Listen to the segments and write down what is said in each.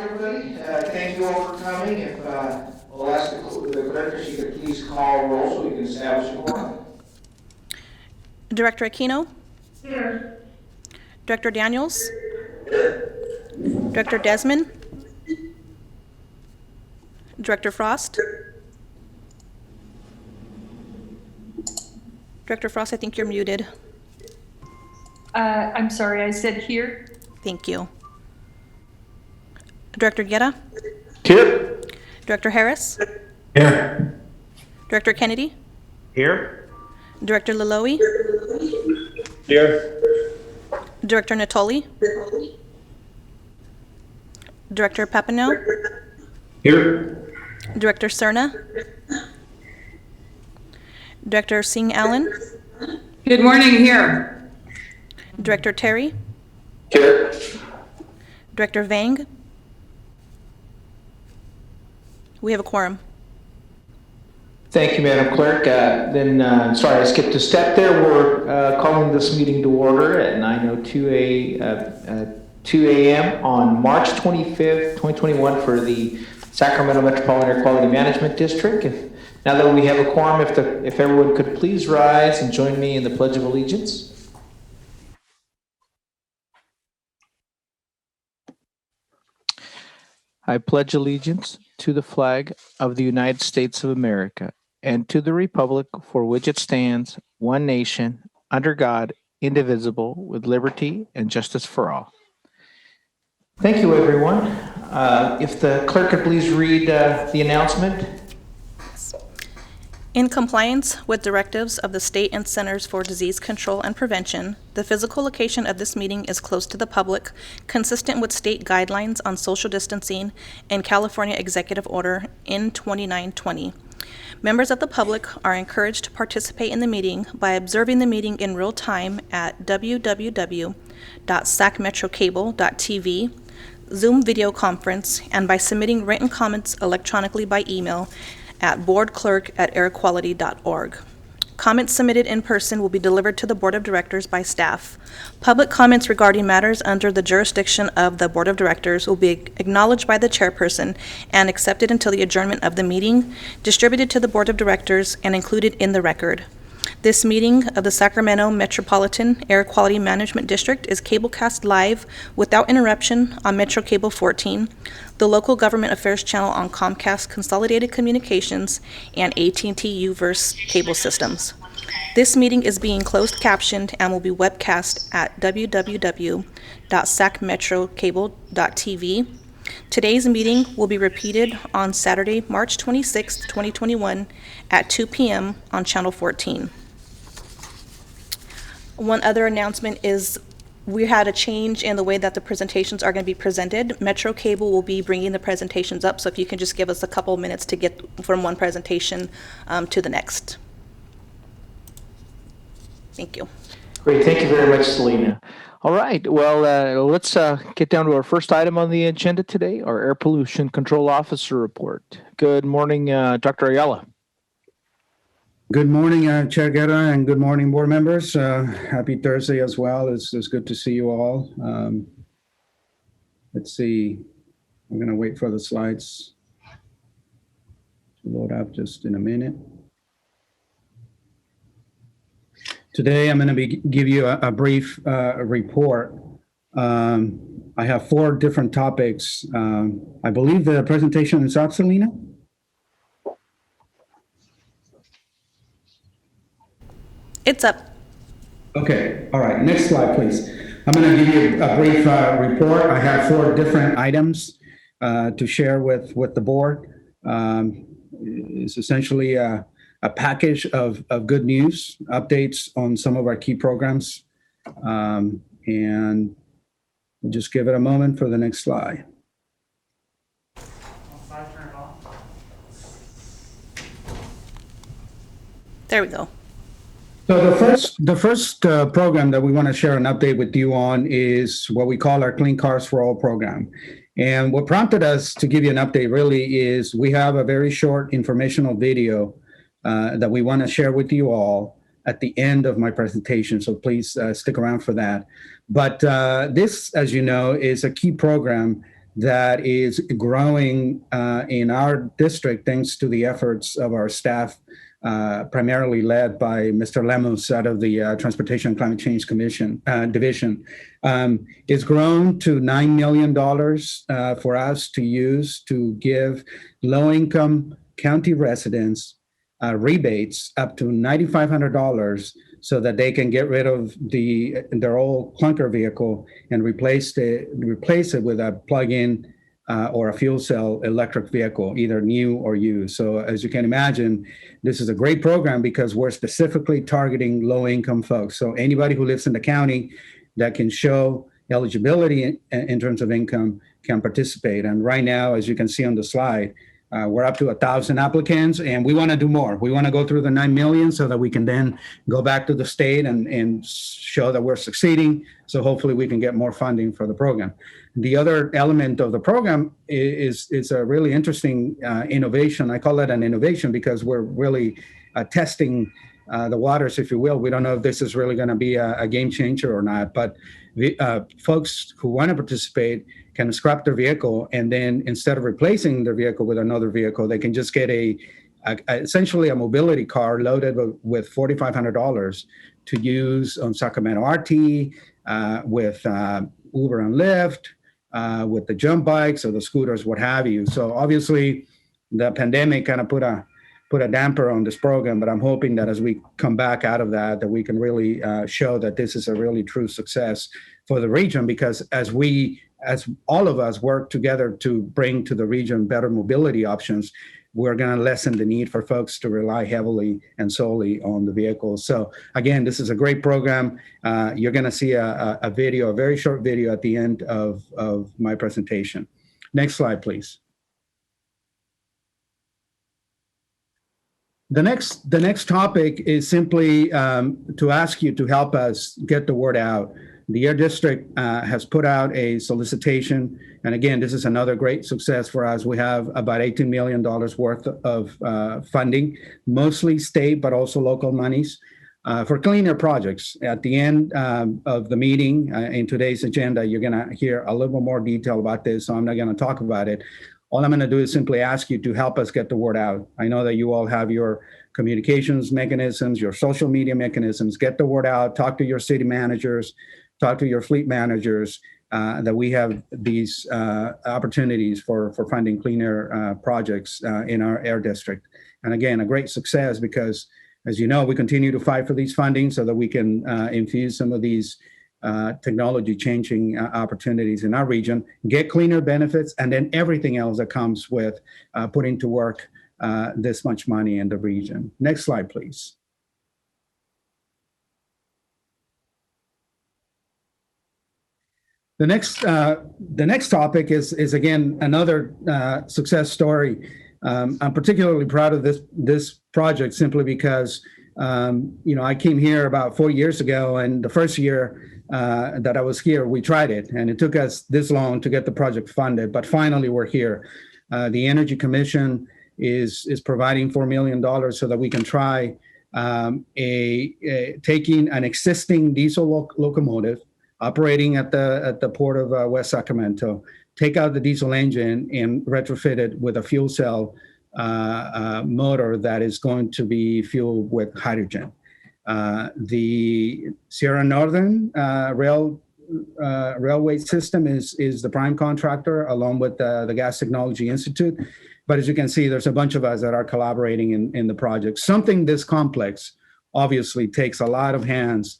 everybody. Thank you all for coming. If we'll ask the clerk if she could please call roll so we can establish a quorum. Director Aquino? Here. Director Daniels? Director Desmond? Director Frost? Director Frost, I think you're muted. I'm sorry, I said here. Thank you. Director Guerra? Here. Director Harris? Here. Director Kennedy? Here. Director Laloe? Here. Director Natoli? Director Papineau? Here. Director Cerna? Director Singh Allen? Good morning, here. Director Terry? Here. Director Vang? We have a quorum. Thank you, Madam Clerk. Sorry, I skipped a step there. We're calling this meeting to order at 9:02 a.m. on March 25th, 2021 for the Sacramento Metropolitan Air Quality Management District. Now that we have a quorum, if everyone could please rise and join me in the Pledge of Allegiance. I pledge allegiance to the flag of the United States of America and to the republic for which it stands, one nation, under God, indivisible, with liberty and justice for all. Thank you, everyone. If the clerk could please read the announcement. In compliance with directives of the State and Centers for Disease Control and Prevention, the physical location of this meeting is closed to the public, consistent with state guidelines on social distancing and California Executive Order N2920. Members of the public are encouraged to participate in the meeting by observing the meeting in real time at www.sacmetrocable.tv, Zoom video conference, and by submitting written comments electronically by email at boardclerk@airquality.org. Comments submitted in person will be delivered to the Board of Directors by staff. Public comments regarding matters under the jurisdiction of the Board of Directors will be acknowledged by the chairperson and accepted until the adjournment of the meeting, distributed to the Board of Directors, and included in the record. This meeting of the Sacramento Metropolitan Air Quality Management District is cablecast live without interruption on Metro Cable 14, the local government affairs channel on Comcast Consolidated Communications, and AT&T Uverse cable systems. This meeting is being closed captioned and will be webcast at www.sacmetrocable.tv. Today's meeting will be repeated on Saturday, March 26, 2021 at 2 p.m. on Channel 14. One other announcement is we had a change in the way that the presentations are going to be presented. Metro Cable will be bringing the presentations up, so if you can just give us a couple minutes to get from one presentation to the next. Thank you. Great, thank you very much, Selena. All right, well, let's get down to our first item on the agenda today, our Air Pollution Control Officer Report. Good morning, Dr. Ayala. Good morning, Chair Guerra, and good morning, board members. Happy Thursday as well. It's good to see you all. Let's see. I'm going to wait for the slides to load up just in a minute. Today, I'm going to give you a brief report. I have 4 different topics. I believe the presentation is up, Selena? It's up. Okay, all right, next slide, please. I'm going to give you a brief report. I have 4 different items to share with the board. It's essentially a package of good news, updates on some of our key programs, and we'll just give it a moment for the next slide. There we go. So the first program that we want to share an update with you on is what we call our Clean Cars for All program. And what prompted us to give you an update really is we have a very short informational video that we want to share with you all at the end of my presentation. So please stick around for that. But this, as you know, is a key program that is growing in our district thanks to the efforts of our staff, primarily led by Mr. Lemos out of the Transportation and Climate Change Commission division. It's grown to $9 million for us to use to give low-income county residents rebates up to $9,500 so that they can get rid of their old clunker vehicle and replace it with a plug-in or a fuel cell electric vehicle, either new or used. So as you can imagine, this is a great program because we're specifically targeting low-income folks. So anybody who lives in the county that can show eligibility in terms of income can participate. And right now, as you can see on the slide, we're up to 1,000 applicants, and we want to do more. We want to go through the 9 million so that we can then go back to the state and show that we're succeeding. So hopefully we can get more funding for the program. The other element of the program is a really interesting innovation. I call it an innovation because we're really testing the waters, if you will. We don't know if this is really going to be a game changer or not, but folks who want to participate can scrap their vehicle, and then instead of replacing their vehicle with another vehicle, they can just get essentially a mobility car loaded with $4,500 to use on Sacramento RT, with Uber and Lyft, with the jump bikes or the scooters, what have you. So obviously, the pandemic kind of put a damper on this program, but I'm hoping that as we come back out of that we can really show that this is a really true success for the region, because as all of us work together to bring to the region better mobility options, we're going to lessen the need for folks to rely heavily and solely on the vehicles. So again, this is a great program. You're going to see a very short video at the end of my presentation. Next slide, please. The next topic is simply to ask you to help us get the word out. The Air District has put out a solicitation, and again, this is another great success for us. We have about $18 million worth of funding, mostly state, but also local monies, for cleaner projects. At the end of the meeting, in today's agenda, you're going to hear a little more detail about this, so I'm not going to talk about it. All I'm going to do is simply ask you to help us get the word out. I know that you all have your communications mechanisms, your social media mechanisms. Get the word out, talk to your city managers, talk to your fleet managers, that we have these opportunities for funding cleaner projects in our air district. And again, a great success because, as you know, we continue to fight for these funding so that we can infuse some of these technology changing opportunities in our region, get cleaner benefits, and then everything else that comes with putting to work this much money in the region. Next slide, please. The next topic is again another success story. I'm particularly proud of this project simply because I came here about 4 years ago, and the first year that I was here, we tried it, and it took us this long to get the project funded. But finally, we're here. The Energy Commission is providing $4 million so that we can try taking an existing diesel locomotive operating at the port of West Sacramento, take out the diesel engine and retrofit it with a fuel cell motor that is going to be fueled with hydrogen. The Sierra Northern Railway System is the prime contractor, along with the Gas Technology Institute. But as you can see, there's a bunch of us that are collaborating in the project. Something this complex obviously takes a lot of hands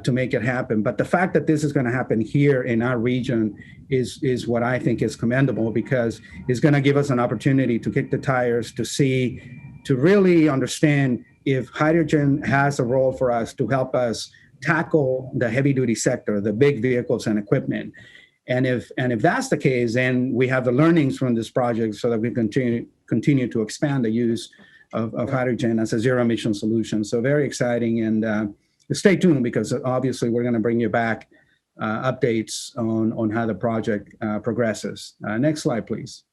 to make it happen. But the fact that this is going to happen here in our region is what I think is commendable, because it's going to give us an opportunity to kick the tires, to really understand if hydrogen has a role for us to help us tackle the heavy duty sector, the big vehicles and equipment. And if that's the case, then we have the learnings from this project so that we continue to expand the use of hydrogen as a zero emission solution. So very exciting, and stay tuned, because obviously we're going to bring you back updates on how the project progresses. Next slide, please.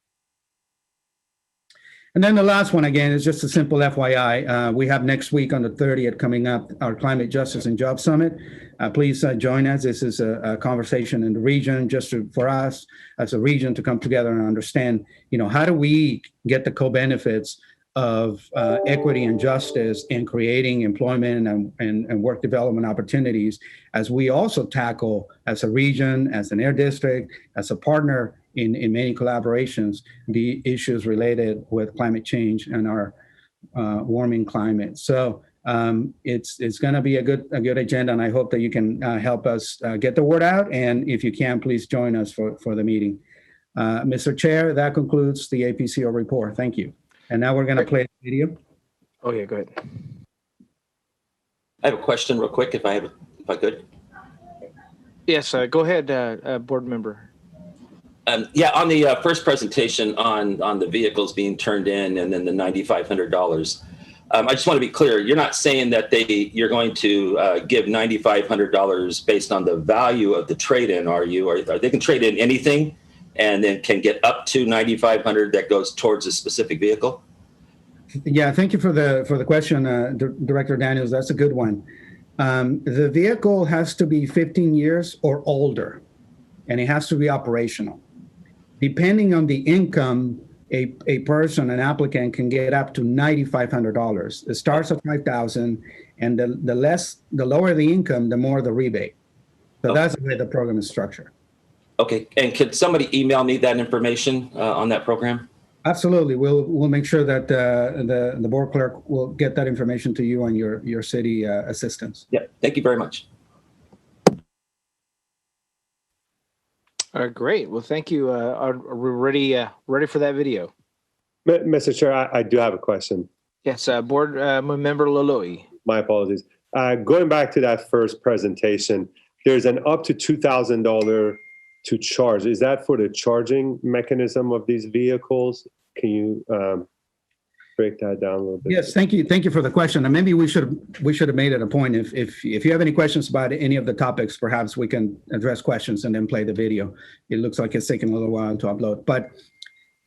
And then the last one, again, is just a simple FYI. We have next week on the 30th coming up our Climate Justice and Job Summit. Please join us. This is a conversation in the region for us as a region to come together and understand, how do we get the co-benefits of equity and justice in creating employment and work development opportunities as we also tackle as a region, as an air district, as a partner in many collaborations, the issues related with climate change and our warming climate. So it's going to be a good agenda, and I hope that you can help us get the word out. And if you can, please join us for the meeting. Mr. Chair, that concludes the APCO report. Thank you. And now we're going to play the video. Oh, yeah, go ahead. I have a question real quick, if I could. Yes, go ahead, board member. Yeah, on the first presentation on the vehicles being turned in and then the $9,500, I just want to be clear. You're not saying that you're going to give $9,500 based on the value of the trade-in, are you? Or they can trade in anything and then can get up to $9,500 that goes towards a specific vehicle? Yeah, thank you for the question, Director Daniels. That's a good one. The vehicle has to be 15 years or older, and it has to be operational. Depending on the income, a person, an applicant, can get up to $9,500. It starts at $5,000, and the lower the income, the more the rebate. So that's the way the program is structured. Okay, and could somebody email me that information on that program? Absolutely. We'll make sure that the board clerk will get that information to you and your city assistants. Yeah, thank you very much. Great. Well, thank you. Are we ready for that video? Mr. Chair, I do have a question. Yes, board member Laloy. My apologies. Going back to that first presentation, there's an up to $2,000 to charge. Is that for the charging mechanism of these vehicles? Can you break that down a little bit? Yes, thank you. Thank you for the question. And maybe we should have made it a point. If you have any questions about any of the topics, perhaps we can address questions and then play the video. It looks like it's taking a little while to upload. But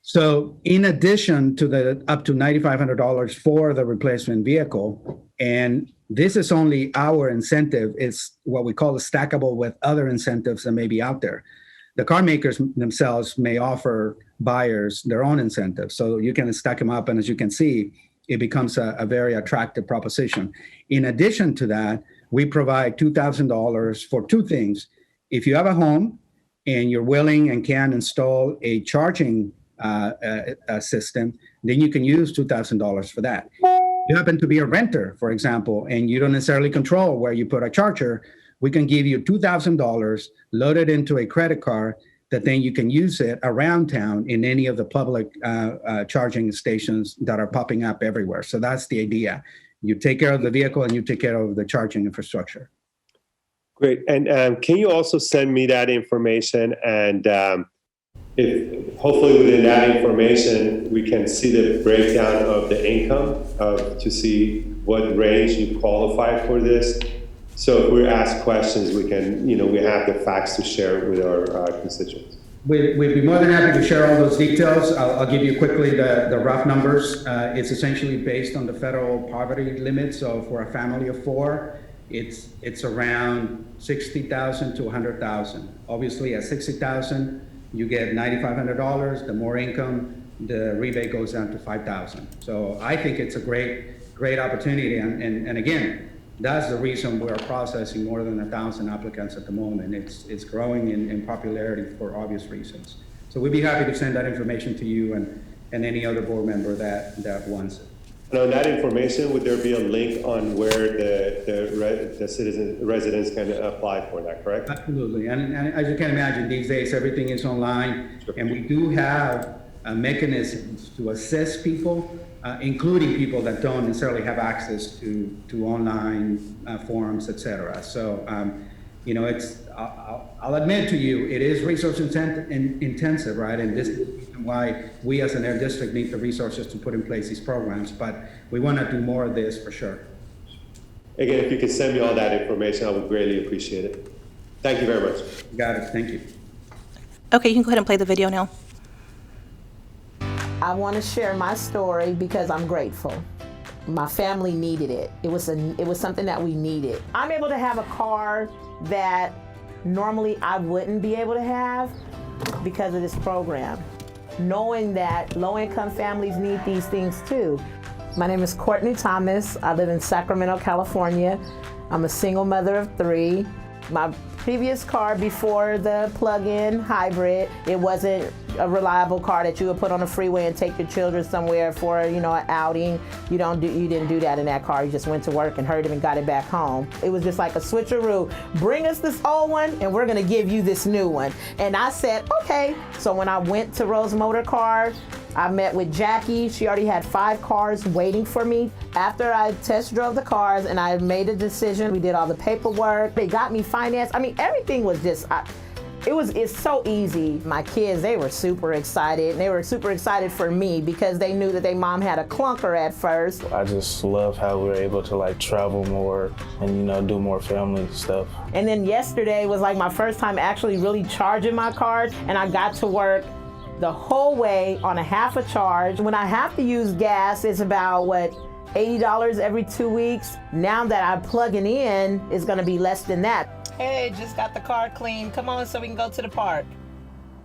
so in addition to the up to $9,500 for the replacement vehicle, and this is only our incentive, it's what we call a stackable with other incentives that may be out there. The car makers themselves may offer buyers their own incentives. So you can stack them up, and as you can see, it becomes a very attractive proposition. In addition to that, we provide $2,000 for two things. If you have a home and you're willing and can install a charging system, then you can use $2,000 for that. You happen to be a renter, for example, and you don't necessarily control where you put a charger, we can give you $2,000 loaded into a credit card that then you can use it around town in any of the public charging stations that are popping up everywhere. So that's the idea. You take care of the vehicle and you take care of the charging infrastructure. Great. And can you also send me that information? And if hopefully within that information, we can see the breakdown of the income to see what range you qualify for this. So if we're asked questions, we can, we have the facts to share with our constituents. We'd be more than happy to share all those details. I'll give you quickly the rough numbers. It's essentially based on the federal poverty limit. So for a family of four, it's around $60,000 to $100,000. Obviously, at $60,000, you get $9,500. The more income, the rebate goes down to $5,000. So I think it's a great opportunity. And again, that's the reason we're processing more than 1,000 applicants at the moment. It's growing in popularity for obvious reasons. So we'd be happy to send that information to you and any other board member that wants it. And on that information, would there be a link on where the residents can apply for that, correct? Absolutely. And as you can imagine, these days, everything is online. Sure. And we do have mechanisms to assess people, including people that don't necessarily have access to online forums, et cetera. So, I'll admit to you, it is resource intensive, right? And this is why we as an air district need the resources to put in place these programs, but we want to do more of this for sure. Again, if you could send me all that information, I would greatly appreciate it. Thank you very much. Got it. Thank you. Okay, you can go ahead and play the video now. I want to share my story because I'm grateful. My family needed it. It was something that we needed. I'm able to have a car that normally I wouldn't be able to have because of this program. Knowing that low-income families need these things too. My name is Courtney Thomas. I live in Sacramento, California. I'm a single mother of 3. My previous car before the plug-in hybrid, it wasn't a reliable car that you would put on the freeway and take your children somewhere for, an outing. You didn't do that in that car. You just went to work and heard it and got it back home. It was just like a switcheroo. Bring us this old one and we're gonna give you this new one. And I said, okay. So when I went to Rose Motor Car, I met with Jackie. She already had 5 cars waiting for me. After I test drove the cars and I made a decision, we did all the paperwork. They got me financed. I mean, everything was just, it's so easy. My kids, they were super excited. They were super excited for me because they knew that their mom had a clunker at first. I just love how we were able to travel more and, do more family stuff. And then yesterday was like my first time actually really charging my cars, and I got to work the whole way on a half a charge. When I have to use gas, it's about, $80 every 2 weeks. Now that I'm plugging in, it's gonna be less than that. Hey, just got the car clean. Come on so we can go to the park.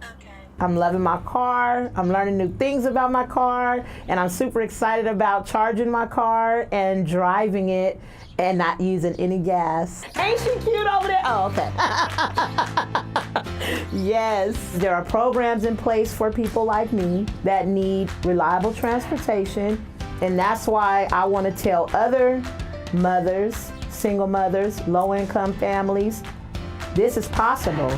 Okay. I'm loving my car. I'm learning new things about my car, and I'm super excited about charging my car and driving it and not using any gas. Ain't she cute over there? Oh, okay. Yes, there are programs in place for people like me that need reliable transportation, and that's why I want to tell other mothers, single mothers, low-income families, this is possible.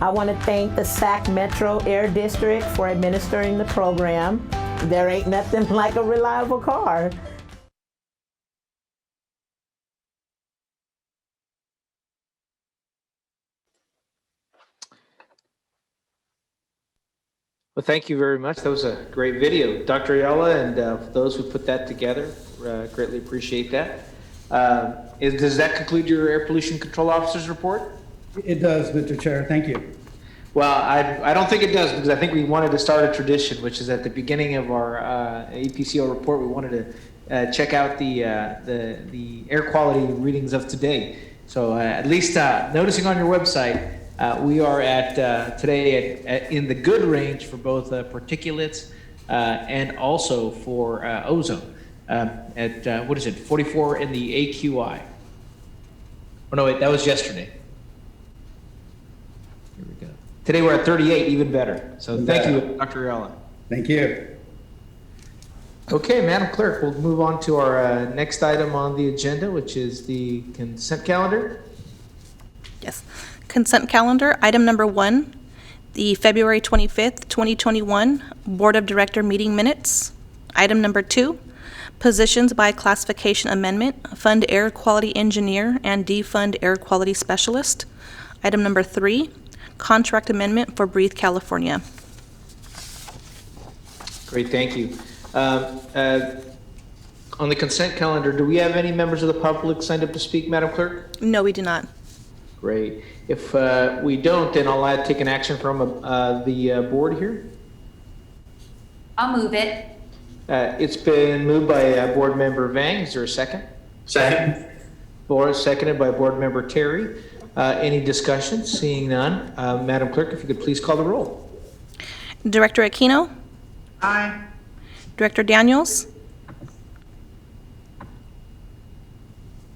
I want to thank the Sac Metro Air District for administering the program. There ain't nothing like a reliable car. Well, thank you very much. That was a great video. Dr. Ayala and those who put that together, greatly appreciate that. Does that conclude your Air Pollution Control Officer's report? It does, Mr. Chair. Thank you. Well, I don't think it does, because I think we wanted to start a tradition, which is at the beginning of our APCO report, we wanted to check out the air quality readings of today. So at least noticing on your website, we are at today in the good range for both particulates and also for ozone at what is it, 44 in the AQI. Oh no, wait, that was yesterday. Here we go. Today we're at 38, even better. So thank you, Dr. Ayala. Thank you. Okay, Madam Clerk, we'll move on to our next item on the agenda, which is the consent calendar. Yes. Consent calendar, item number 1, the February 25th, 2021 Board of Director meeting minutes. Item number 2, positions by classification amendment, Fund Air Quality Engineer and Defund Air Quality Specialist. Item number 3, contract amendment for Breathe California. Great, thank you. On the consent calendar, do we have any members of the public signed up to speak, Madam Clerk? No, we do not. Great. If we don't, then I'll take an action from the board here. I'll move it. It's been moved by Board Member Vang. Is there a second? Second. Board seconded by Board Member Terry. Any discussion? Seeing none. Madam Clerk, if you could please call the roll. Director Aquino? Aye. Director Daniels?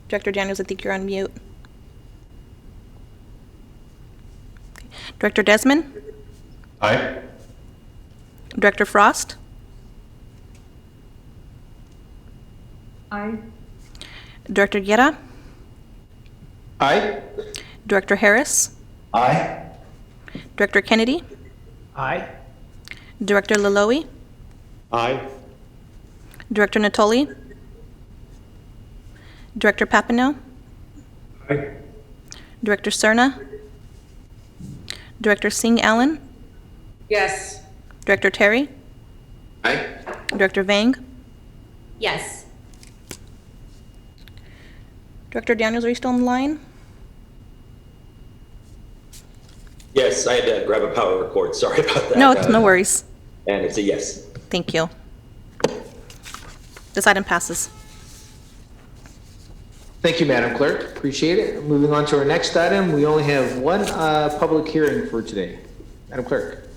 Director Daniels, I think you're on mute. Okay. Director Desmond? Aye. Director Frost? Aye. Director Guerra? Aye. Director Harris? Aye. Director Kennedy? Aye. Director Laloe? Aye. Director Natoli? Director Papineau? Aye. Director Cerna? Director Singh Allen? Yes. Director Terry? Aye. Director Vang? Yes. Director Daniels, are you still on the line? Yes, I had to grab a power cord. Sorry about that. No, it's no worries. And it's a yes. Thank you. This item passes. Thank you, Madam Clerk. Appreciate it. Moving on to our next item, we only have one public hearing for today. Madam Clerk.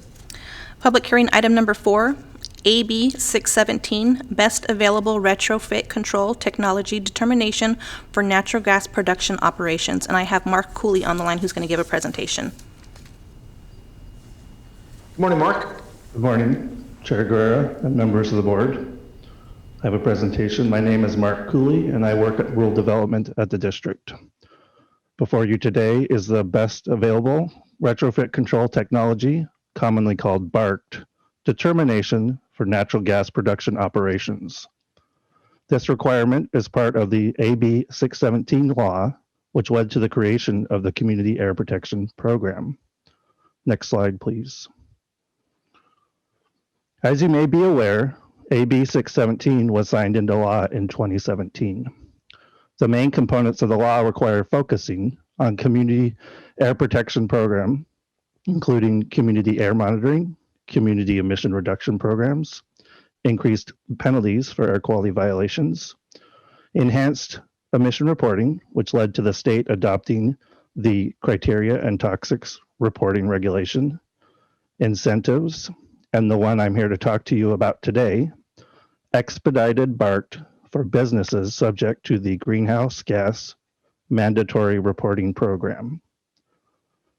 Public hearing item number 4, AB 617, Best Available Retrofit Control Technology Determination for Natural Gas Production Operations. And I have Mark Cooley on the line who's going to give a presentation. Good morning, Mark. Good morning, Chair Guerra and members of the board. I have a presentation. My name is Mark Cooley, and I work at Rural Development at the district. Before you today is the Best Available Retrofit Control Technology, commonly called BART, Determination for Natural Gas Production Operations. This requirement is part of the AB 617 law, which led to the creation of the Community Air Protection Program. Next slide, please. As you may be aware, AB 617 was signed into law in 2017. The main components of the law require focusing on community air protection program, including community air monitoring, community emission reduction programs, increased penalties for air quality violations, enhanced emission reporting, which led to the state adopting the criteria and toxics reporting regulation, incentives, and the one I'm here to talk to you about today, expedited BART for businesses subject to the Greenhouse Gas Mandatory Reporting Program.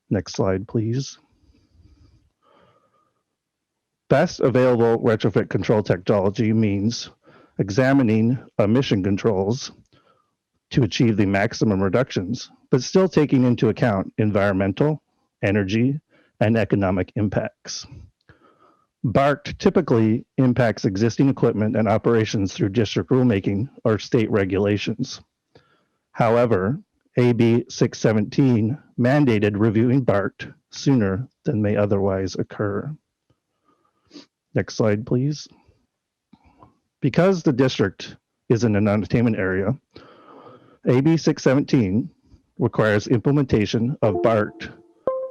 Next slide, please. Best available retrofit control technology means examining emission controls to achieve the maximum reductions, but still taking into account environmental, energy, and economic impacts. BART typically impacts existing equipment and operations through district rulemaking or state regulations. However, AB 617 mandated reviewing BART sooner than may otherwise occur. Next slide, please. Because the district is in a non-attainment area, AB 617 requires implementation of BART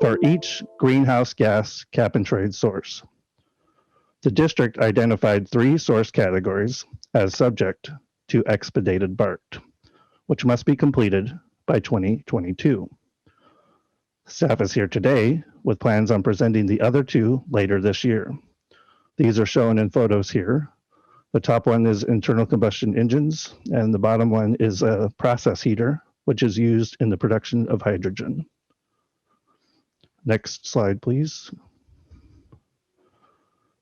for each greenhouse gas cap and trade source. The district identified 3 source categories as subject to expedited BART, which must be completed by 2022. Staff is here today with plans on presenting the other 2 later this year. These are shown in photos here. The top one is internal combustion engines, and the bottom one is a process heater, which is used in the production of hydrogen. Next slide, please.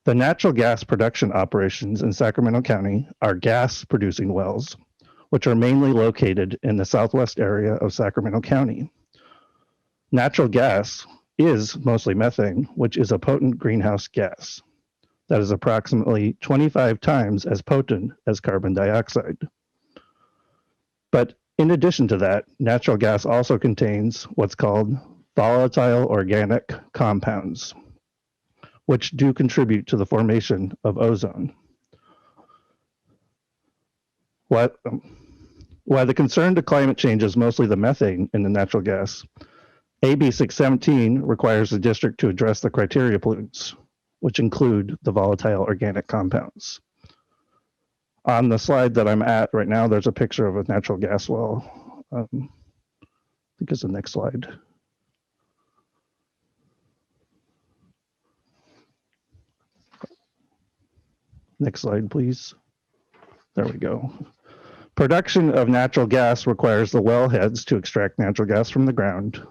The natural gas production operations in Sacramento County are gas producing wells, which are mainly located in the southwest area of Sacramento County. Natural gas is mostly methane, which is a potent greenhouse gas that is approximately 25 times as potent as carbon dioxide. But in addition to that, natural gas also contains what's called volatile organic compounds, which do contribute to the formation of ozone. While the concern to climate change is mostly the methane in the natural gas, AB 617 requires the district to address the criteria pollutants, which include the volatile organic compounds. On the slide that I'm at right now, there's a picture of a natural gas well. I think it's the next slide. Next slide, please. There we go. Production of natural gas requires the wellheads to extract natural gas from the ground,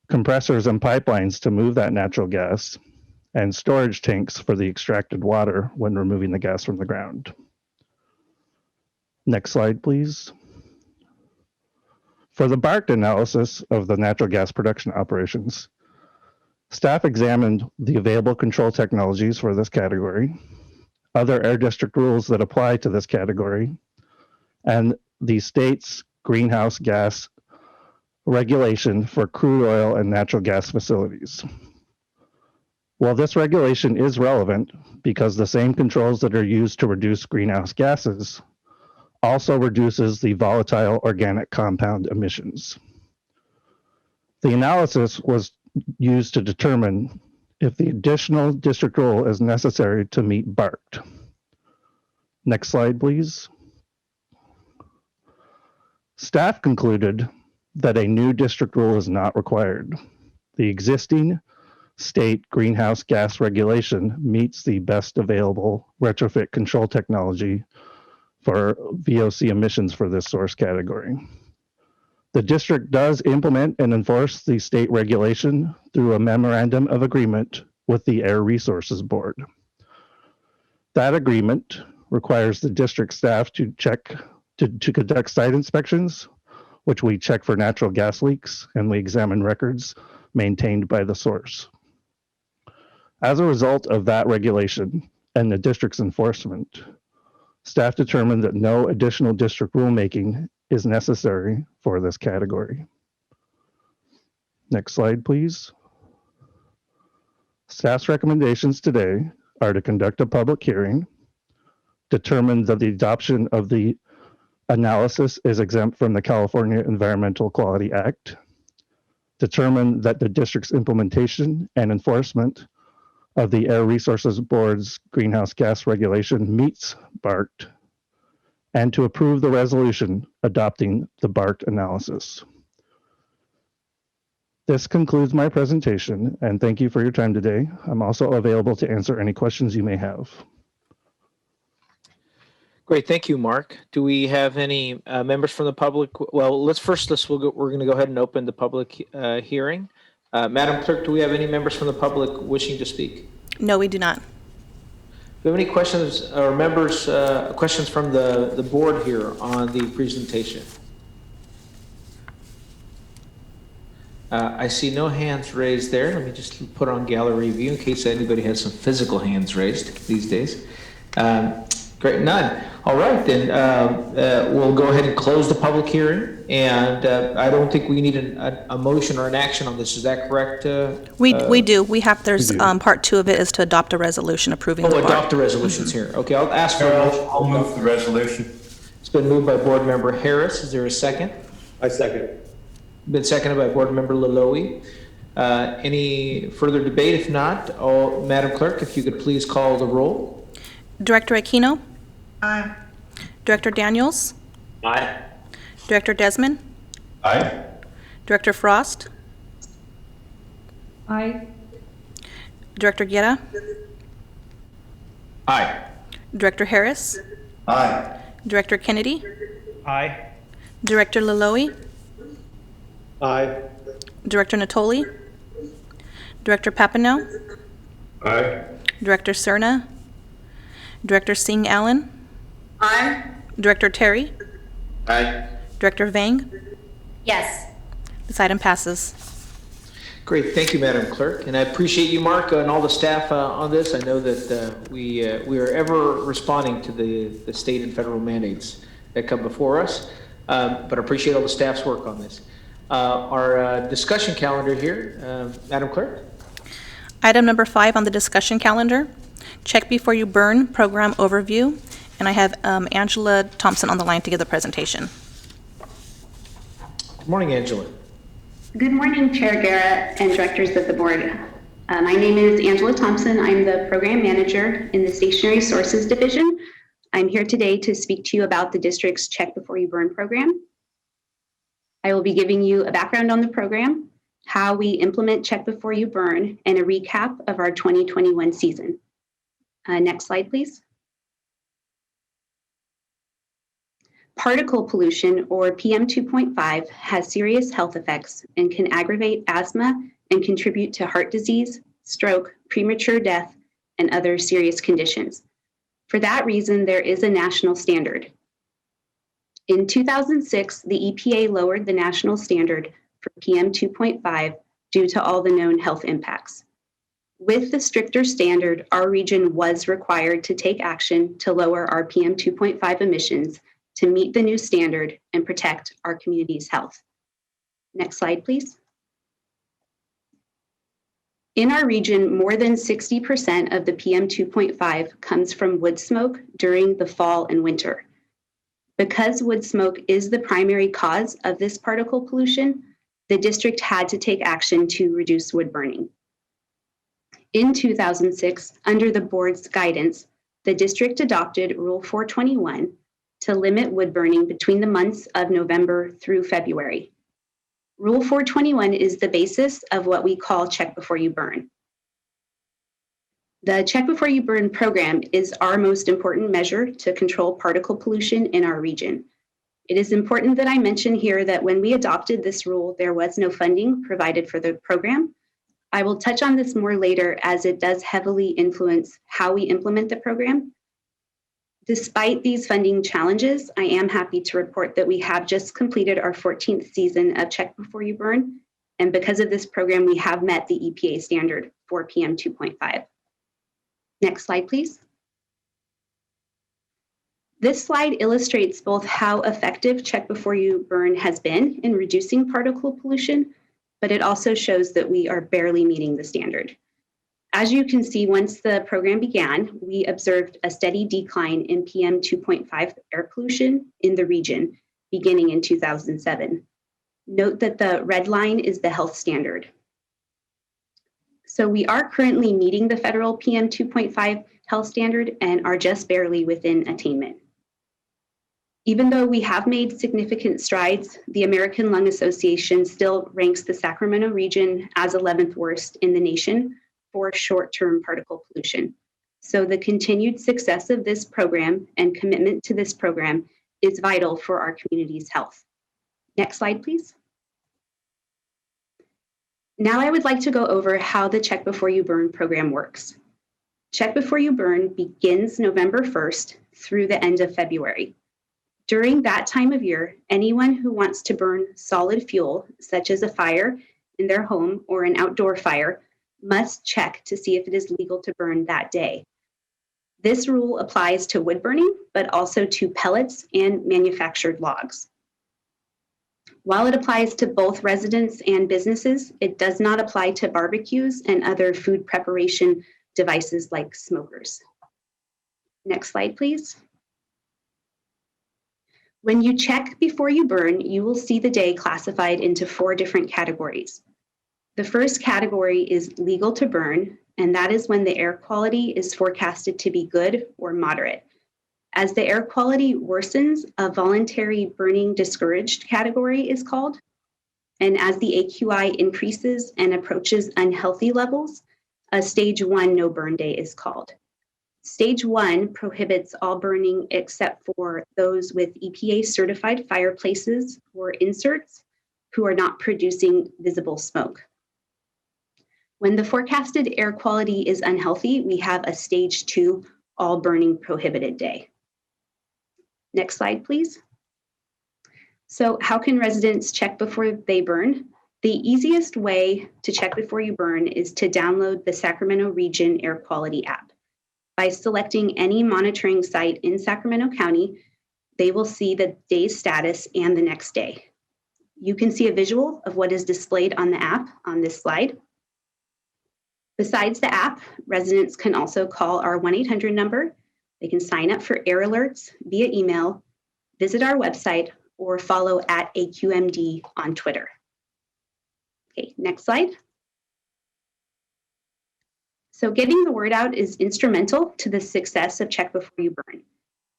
compressors and pipelines to move that natural gas, and storage tanks for the extracted water when removing the gas from the ground. Next slide, please. For the BART analysis of the natural gas production operations, staff examined the available control technologies for this category, other air district rules that apply to this category, and the state's greenhouse gas regulation for crude oil and natural gas facilities. While this regulation is relevant because the same controls that are used to reduce greenhouse gases also reduces the volatile organic compound emissions. The analysis was used to determine if the additional district rule is necessary to meet BART. Next slide, please. Staff concluded that a new district rule is not required. The existing state greenhouse gas regulation meets the best available retrofit control technology for VOC emissions for this source category. The district does implement and enforce the state regulation through a memorandum of agreement with the Air Resources Board. That agreement requires the district staff to conduct site inspections, which we check for natural gas leaks, and we examine records maintained by the source. As a result of that regulation and the district's enforcement, staff determined that no additional district rulemaking is necessary for this category. Next slide, please. Staff's recommendations today are to conduct a public hearing, determine that the adoption of the analysis is exempt from the California Environmental Quality Act, determine that the district's implementation and enforcement of the Air Resources Board's greenhouse gas regulation meets BART, and to approve the resolution adopting the BART analysis. This concludes my presentation, and thank you for your time today. I'm also available to answer any questions you may have. Great, thank you, Mark. Do we have any members from the public? Well, we're going to go ahead and open the public hearing. Madam Clerk, do we have any members from the public wishing to speak? No, we do not. Do we have any questions or members, questions from the board here on the presentation? I see no hands raised there. Let me just put on gallery view in case anybody has some physical hands raised these days. Great, none. All right, then we'll go ahead and close the public hearing. And I don't think we need a motion or an action on this. Is that correct? We do. There's part 2 of it is to adopt a resolution approving the BART. Adopt the resolutions here. Okay, I'll ask for a motion. I'll move the resolution. It's been moved by Board Member Harris. Is there a second? I second. Been seconded by Board Member Laloe. Any further debate? If not, Madam Clerk, if you could please call the roll. Director Aquino? Aye. Director Daniels? Aye. Director Desmond? Aye. Director Frost? Aye. Director Guerra? Aye. Director Harris? Aye. Director Kennedy? Aye. Director Laloe? Aye. Director Natoli? Director Papineau? Aye. Director Cerna? Director Singh Allen? Aye. Director Terry? Aye. Director Vang? Yes. This item passes. Great, thank you, Madam Clerk. And I appreciate you, Mark, and all the staff on this. I know that we are ever responding to the state and federal mandates that come before us, but I appreciate all the staff's work on this. Our discussion calendar here, Madam Clerk. Item number 5 on the discussion calendar, Check Before You Burn Program Overview. And I have Angela Thompson on the line to give the presentation. Good morning, Angela. Good morning, Chair Guerra and directors of the board. My name is Angela Thompson. I'm the program manager in the Stationary Sources Division. I'm here today to speak to you about the district's Check Before You Burn program. I will be giving you a background on the program, how we implement Check Before You Burn, and a recap of our 2021 season. Next slide, please. Particle pollution, or PM 2.5, has serious health effects and can aggravate asthma and contribute to heart disease, stroke, premature death, and other serious conditions. For that reason, there is a national standard. In 2006, the EPA lowered the national standard for PM 2.5 due to all the known health impacts. With the stricter standard, our region was required to take action to lower our PM 2.5 emissions to meet the new standard and protect our community's health. Next slide, please. In our region, more than 60% of the PM 2.5 comes from wood smoke during the fall and winter. Because wood smoke is the primary cause of this particle pollution, the district had to take action to reduce wood burning. In 2006, under the board's guidance, the district adopted Rule 421 to limit wood burning between the months of November through February. Rule 421 is the basis of what we call Check Before You Burn. The Check Before You Burn program is our most important measure to control particle pollution in our region. It is important that I mention here that when we adopted this rule, there was no funding provided for the program. I will touch on this more later as it does heavily influence how we implement the program. Despite these funding challenges, I am happy to report that we have just completed our 14th season of Check Before You Burn. And because of this program, we have met the EPA standard for PM 2.5. Next slide, please. This slide illustrates both how effective Check Before You Burn has been in reducing particle pollution, but it also shows that we are barely meeting the standard. As you can see, once the program began, we observed a steady decline in PM 2.5 air pollution in the region beginning in 2007. Note that the red line is the health standard. So we are currently meeting the federal PM 2.5 health standard and are just barely within attainment. Even though we have made significant strides, the American Lung Association still ranks the Sacramento region as 11th worst in the nation for short-term particle pollution. So the continued success of this program and commitment to this program is vital for our community's health. Next slide, please. Now I would like to go over how the Check Before You Burn program works. Check Before You Burn begins November 1st through the end of February. During that time of year, anyone who wants to burn solid fuel, such as a fire in their home or an outdoor fire, must check to see if it is legal to burn that day. This rule applies to wood burning, but also to pellets and manufactured logs. While it applies to both residents and businesses, it does not apply to barbecues and other food preparation devices like smokers. Next slide, please. When you check before you burn, you will see the day classified into 4 different categories. The first category is legal to burn, and that is when the air quality is forecasted to be good or moderate. As the air quality worsens, a voluntary burning discouraged category is called. And as the AQI increases and approaches unhealthy levels, a stage 1 no burn day is called. Stage 1 prohibits all burning except for those with EPA certified fireplaces or inserts who are not producing visible smoke. When the forecasted air quality is unhealthy, we have a stage 2 all burning prohibited day. Next slide, please. So how can residents check before they burn? The easiest way to check before you burn is to download the Sacramento Region Air Quality app. By selecting any monitoring site in Sacramento County, they will see the day's status and the next day. You can see a visual of what is displayed on the app on this slide. Besides the app, residents can also call our 1-800 number. They can sign up for air alerts via email, visit our website, or follow at AQMD on Twitter. Okay, next slide. So getting the word out is instrumental to the success of Check Before You Burn.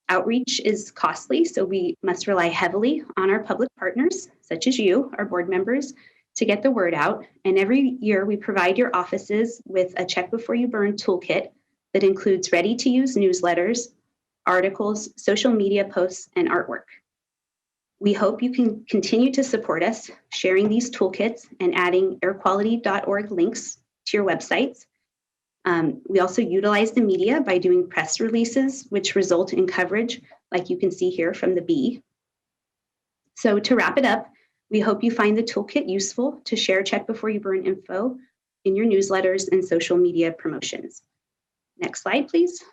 Outreach is costly, so we must rely heavily on our public partners, such as you, our board members, to get the word out. And every year we provide your offices with a Check Before You Burn toolkit that includes ready-to-use newsletters, articles, social media posts, and artwork. We hope you can continue to support us, sharing these toolkits and adding airquality.org links to your websites. We also utilize the media by doing press releases, which result in coverage, like you can see here from the Bee. So to wrap it up, we hope you find the toolkit useful to share Check Before You Burn info in your newsletters and social media promotions. Next slide, please.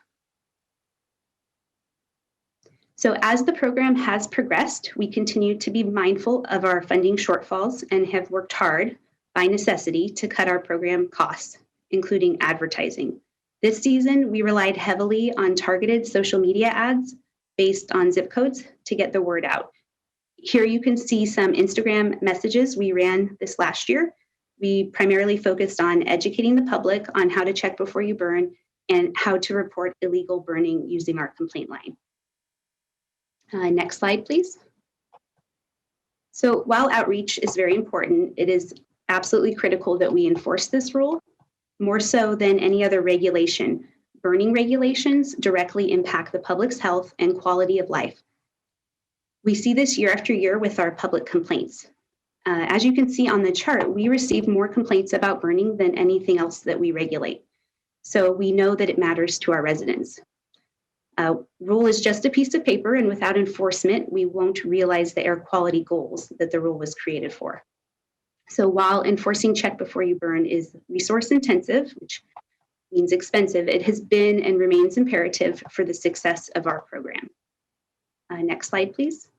So as the program has progressed, we continue to be mindful of our funding shortfalls and have worked hard by necessity to cut our program costs, including advertising. This season, we relied heavily on targeted social media ads based on zip codes to get the word out. Here you can see some Instagram messages we ran this last year. We primarily focused on educating the public on how to check before you burn and how to report illegal burning using our complaint line. Next slide, please. So while outreach is very important, it is absolutely critical that we enforce this rule. More so than any other regulation, burning regulations directly impact the public's health and quality of life. We see this year after year with our public complaints. As you can see on the chart, we receive more complaints about burning than anything else that we regulate. So we know that it matters to our residents. Rule is just a piece of paper, and without enforcement, we won't realize the air quality goals that the rule was created for. So while enforcing check before you burn is resource intensive, which means expensive, it has been and remains imperative for the success of our program. Next slide, please.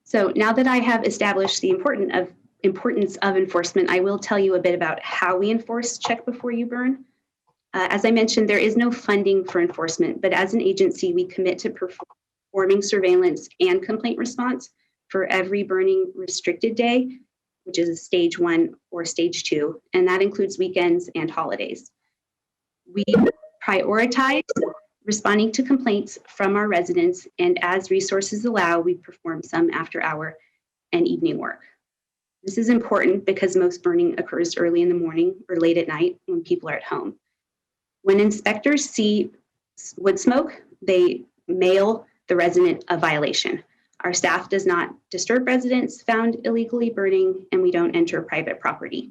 So now that I have established the importance of enforcement, I will tell you a bit about how we enforce check before you burn. As I mentioned, there is no funding for enforcement, but as an agency, we commit to performing surveillance and complaint response for every burning restricted day, which is a stage 1 or stage 2, and that includes weekends and holidays. We prioritize responding to complaints from our residents, and as resources allow, we perform some after-hour and evening work. This is important because most burning occurs early in the morning or late at night when people are at home. When inspectors see wood smoke, they mail the resident a violation. Our staff does not disturb residents found illegally burning, and we don't enter private property.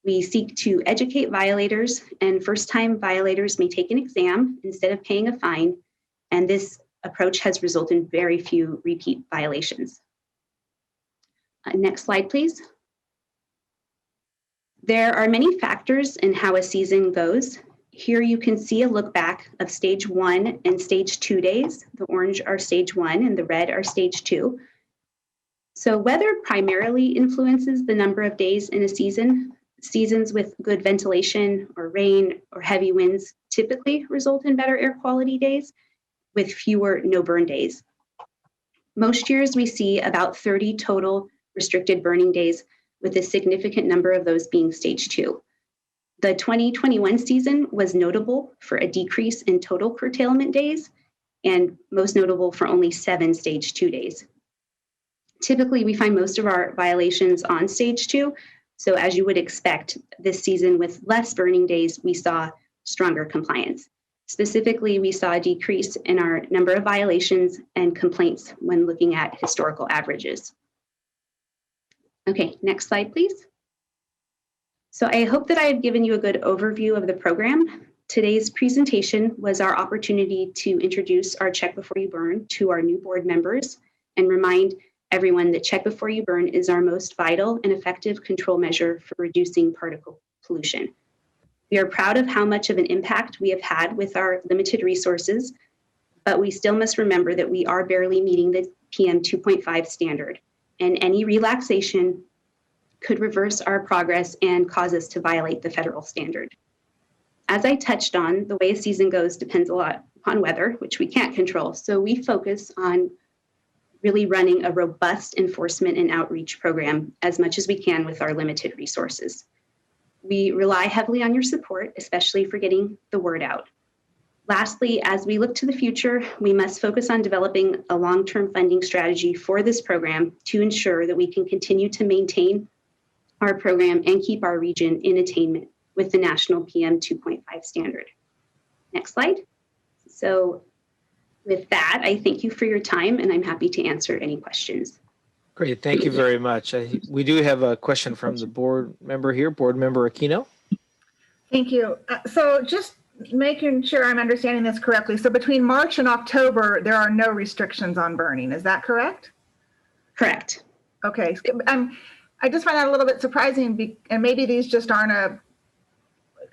We seek to educate violators, and first-time violators may take an exam instead of paying a fine, and this approach has resulted in very few repeat violations. Next slide, please. There are many factors in how a season goes. Here you can see a look back of stage 1 and stage 2 days. The orange are stage 1 and the red are stage 2. So weather primarily influences the number of days in a season. Seasons with good ventilation or rain or heavy winds typically result in better air quality days with fewer no burn days. Most years we see about 30 total restricted burning days, with a significant number of those being stage 2. The 2021 season was notable for a decrease in total curtailment days, and most notable for only 7 stage 2 days. Typically, we find most of our violations on stage 2, so as you would expect, this season with less burning days, we saw stronger compliance. Specifically, we saw a decrease in our number of violations and complaints when looking at historical averages. Okay, next slide, please. So I hope that I have given you a good overview of the program. Today's presentation was our opportunity to introduce our Check Before You Burn to our new board members and remind everyone that Check Before You Burn is our most vital and effective control measure for reducing particle pollution. We are proud of how much of an impact we have had with our limited resources, but we still must remember that we are barely meeting the PM 2.5 standard, and any relaxation could reverse our progress and cause us to violate the federal standard. As I touched on, the way a season goes depends a lot upon weather, which we can't control, so we focus on really running a robust enforcement and outreach program as much as we can with our limited resources. We rely heavily on your support, especially for getting the word out. Lastly, as we look to the future, we must focus on developing a long-term funding strategy for this program to ensure that we can continue to maintain our program and keep our region in attainment with the national PM 2.5 standard. Next slide. So with that, I thank you for your time, and I'm happy to answer any questions. Great, thank you very much. We do have a question from the board member here, Board Member Aquino. Thank you. So just making sure I'm understanding this correctly. So between March and October, there are no restrictions on burning. Is that correct? Correct. Okay. I just find that a little bit surprising, and maybe these just aren't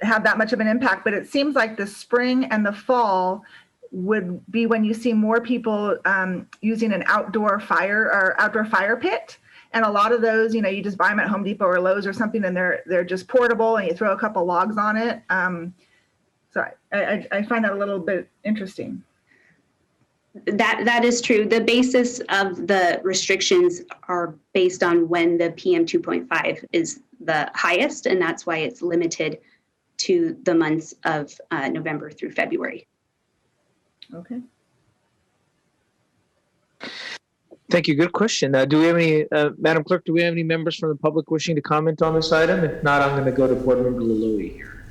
have that much of an impact, but it seems like the spring and the fall would be when you see more people using an outdoor fire pit. And a lot of those, you just buy them at Home Depot or Lowe's or something, and they're just portable, and you throw a couple logs on it. So I find that a little bit interesting. That is true. The basis of the restrictions are based on when the PM 2.5 is the highest, and that's why it's limited to the months of November through February. Okay. Thank you. Good question. Do we have any, Madam Clerk, do we have any members from the public wishing to comment on this item? If not, I'm going to go to Board Member Laloy here.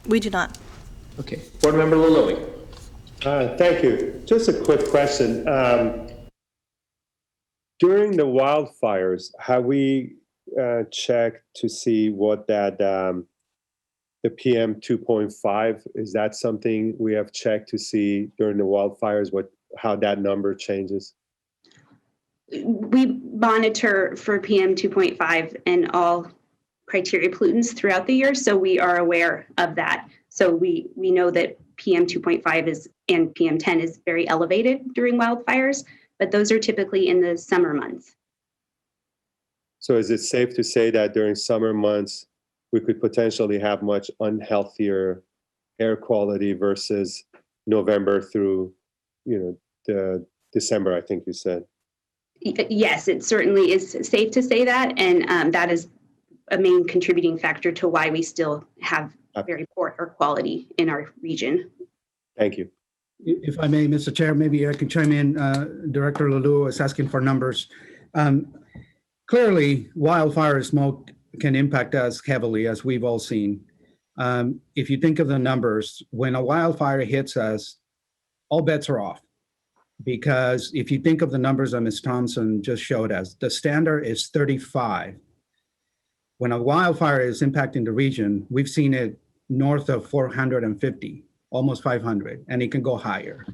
We do not. Okay. Board Member Laloy. Thank you. Just a quick question. During the wildfires, have we checked to see what that the PM 2.5, is that something we have checked to see during the wildfires, how that number changes? We monitor for PM 2.5 and all criteria pollutants throughout the year, so we are aware of that. So we know that PM 2.5 is and PM 10 is very elevated during wildfires, but those are typically in the summer months. So is it safe to say that during summer months, we could potentially have much unhealthier air quality versus November through, the December, I think you said? Yes, it certainly is safe to say that, and that is a main contributing factor to why we still have very poor air quality in our region. Thank you. If I may, Mr. Chair, maybe I can chime in. Director Laloy is asking for numbers. Clearly, wildfire smoke can impact us heavily, as we've all seen. If you think of the numbers, when a wildfire hits us, all bets are off. Because if you think of the numbers that Ms. Thompson just showed us, the standard is 35. When a wildfire is impacting the region, we've seen it north of 450, almost 500, and it can go higher.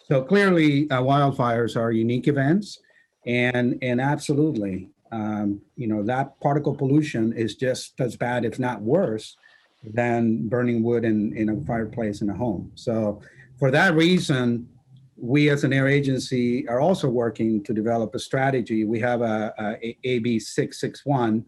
So clearly, wildfires are unique events, and absolutely, that particle pollution is just as bad, if not worse, than burning wood in a fireplace in a home. So for that reason, we as an air agency are also working to develop a strategy. We have a AB 661,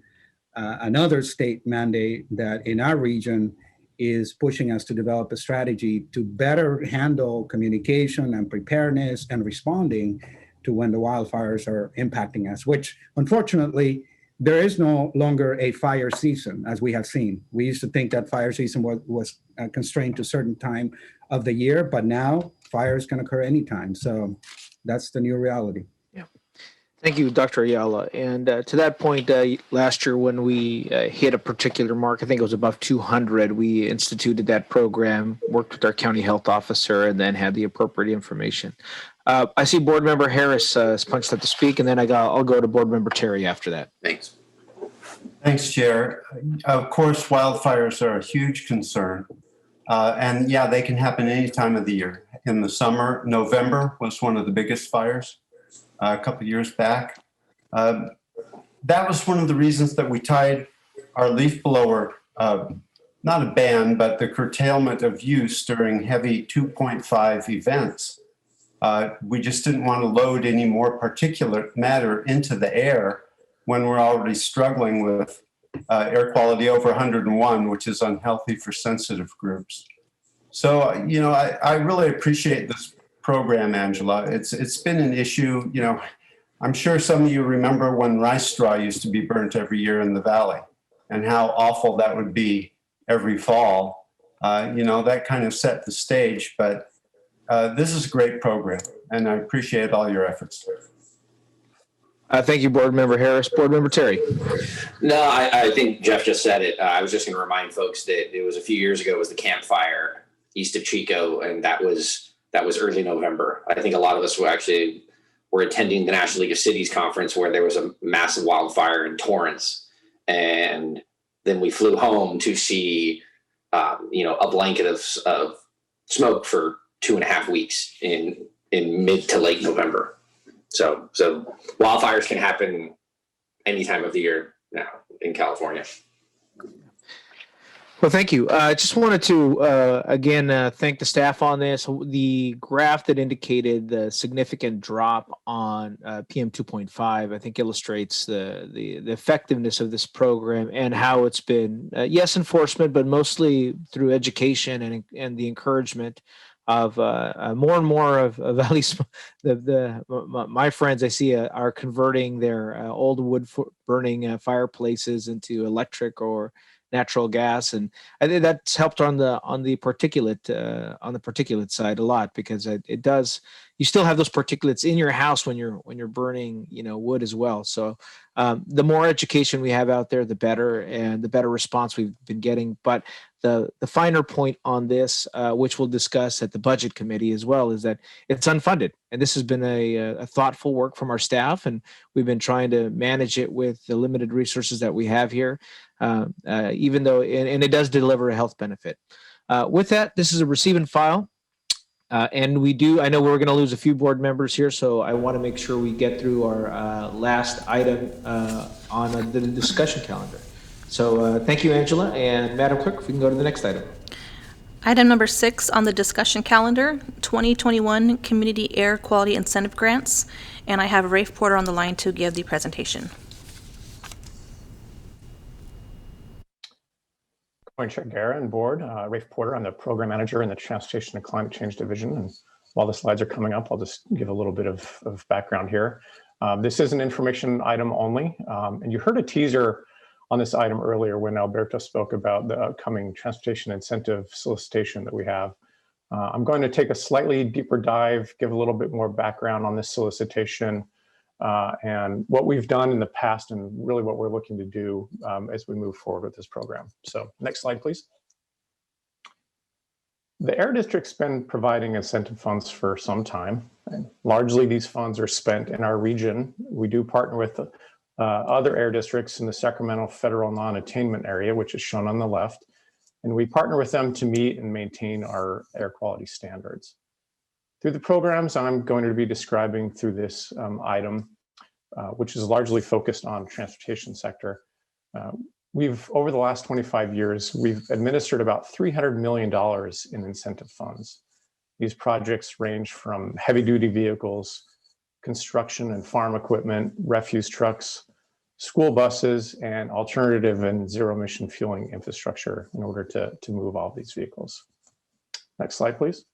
another state mandate that in our region is pushing us to develop a strategy to better handle communication and preparedness and responding to when the wildfires are impacting us, which unfortunately, there is no longer a fire season, as we have seen. We used to think that fire season was constrained to a certain time of the year, but now fires can occur anytime. So that's the new reality. Yeah. Thank you, Dr. Ayala. And to that point, last year when we hit a particular mark, I think it was above 200, we instituted that program, worked with our county health officer, and then had the appropriate information. I see Board Member Harris is punched up to speak, and then I'll go to Board Member Terry after that. Thanks. Thanks, Chair. Of course, wildfires are a huge concern. And yeah, they can happen any time of the year. In the summer, November was one of the biggest fires a couple of years back. That was one of the reasons that we tied our leaf blower, not a ban, but the curtailment of use during heavy 2.5 events. We just didn't want to load any more particulate matter into the air when we're already struggling with air quality over 101, which is unhealthy for sensitive groups. So, I really appreciate this program, Angela. It's been an issue. I'm sure some of you remember when rice straw used to be burnt every year in the valley and how awful that would be every fall. That kind of set the stage, but this is a great program, and I appreciate all your efforts. Thank you, Board Member Harris. Board Member Terry. No, I think Jeff just said it. I was just going to remind folks that it was a few years ago, it was the campfire east of Chico, and that was early November. I think a lot of us were attending the National League of Cities conference where there was a massive wildfire in Torrance, and then we flew home to see a blanket of smoke for 2.5 weeks in mid to late November. So wildfires can happen any time of the year now in California. Well, thank you. I just wanted to, again, thank the staff on this. The graph that indicated the significant drop on PM 2.5, I think illustrates the effectiveness of this program and how it's been, yes, enforcement, but mostly through education and the encouragement more and more of at least my friends I see are converting their old wood burning fireplaces into electric or natural gas, and I think that's helped on the particulate side a lot, because it does, you still have those particulates in your house when you're burning wood as well. So the more education we have out there, the better, and the better response we've been getting. But the finer point on this, which we'll discuss at the budget committee as well, is that it's unfunded, and this has been a thoughtful work from our staff, and we've been trying to manage it with the limited resources that we have here, even though, and it does deliver a health benefit. With that, this is a receive and file. And I know we're going to lose a few board members here, so I want to make sure we get through our last item on the discussion calendar. So thank you, Angela. And Madam Clerk, if we can go to the next item. Item number 6 on the discussion calendar, 2021 Community Air Quality Incentive Grants. And I have Rafe Porter on the line to give the presentation. Morning, Chair Guerra and Board. Rafe Porter, I'm the Program Manager in the Transportation and Climate Change Division. And while the slides are coming up, I'll just give a little bit of background here. This is an information item only. And you heard a teaser on this item earlier when Alberto spoke about the upcoming transportation incentive solicitation that we have. I'm going to take a slightly deeper dive, give a little bit more background on this solicitation and what we've done in the past, and really what we're looking to do as we move forward with this program. So next slide, please. The Air District's been providing incentive funds for some time, and largely these funds are spent in our region. We do partner with other air districts in the Sacramento federal non-attainment area, which is shown on the left, and we partner with them to meet and maintain our air quality standards. Through the programs I'm going to be describing through this item, which is largely focused on transportation sector, over the last 25 years, we've administered about $300 million in incentive funds. These projects range from heavy duty vehicles, construction and farm equipment, refuse trucks, school buses, and alternative and zero emission fueling infrastructure in order to move all of these vehicles. Next slide, please.